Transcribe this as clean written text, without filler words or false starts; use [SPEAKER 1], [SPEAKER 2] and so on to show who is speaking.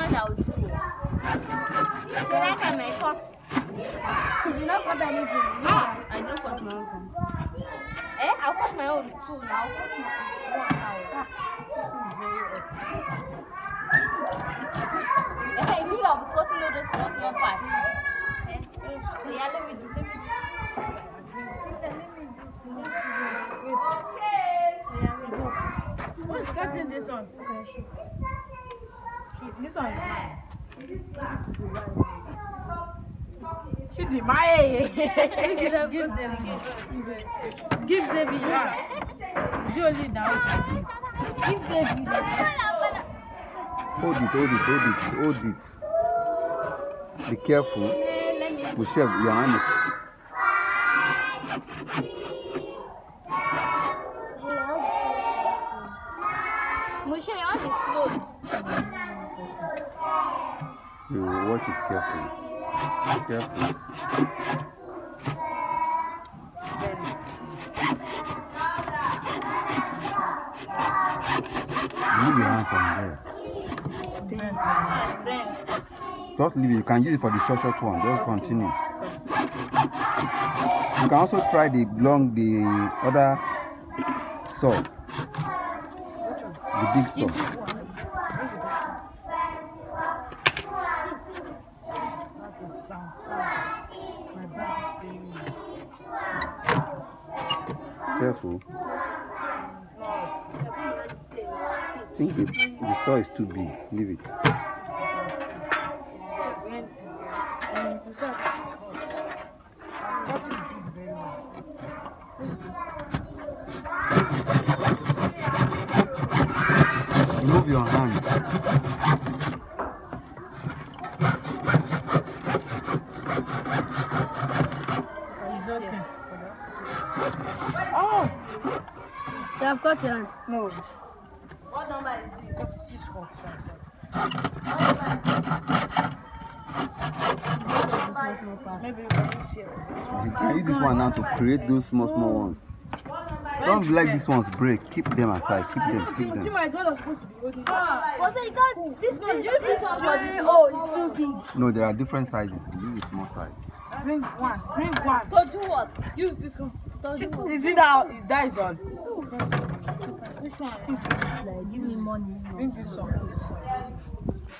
[SPEAKER 1] much I would do. So that can my cut.
[SPEAKER 2] You not cut anything.
[SPEAKER 1] No, I don't cut my own. I'll cut my own too. Now I'll cut my own now. Okay, you will be cutting all those small parts. Yeah, let me do.
[SPEAKER 2] Who's cutting this one? This one is mine. She did my. Give David. Jolie now. Give David.
[SPEAKER 3] Hold it. Be careful. Michelle, your hand is.
[SPEAKER 1] Michelle, your hand is closed.
[SPEAKER 3] You watch it carefully. Careful. Leave your hand from there. Just leave it. You can use it for the short one. Just continue. You can also try the other saw. The big saw. Careful. I think the saw is too big. Leave it. Remove your hand.
[SPEAKER 2] Oh!
[SPEAKER 1] You have cut your hand.
[SPEAKER 2] No.
[SPEAKER 1] What number is this?
[SPEAKER 2] Maybe you can share this one.
[SPEAKER 3] You can use this one now to create those small ones. Don't let these ones break. Keep them aside. Keep them.
[SPEAKER 2] My brother supposed to be holding it.
[SPEAKER 1] Also, you got this one. It's too big.
[SPEAKER 3] No, there are different sizes. Use a small size.
[SPEAKER 2] Bring one.
[SPEAKER 1] To do what?
[SPEAKER 2] Use this one.
[SPEAKER 1] To do what?
[SPEAKER 2] Is it that that is on?
[SPEAKER 1] Which one? Give me money.
[SPEAKER 2] Bring this one.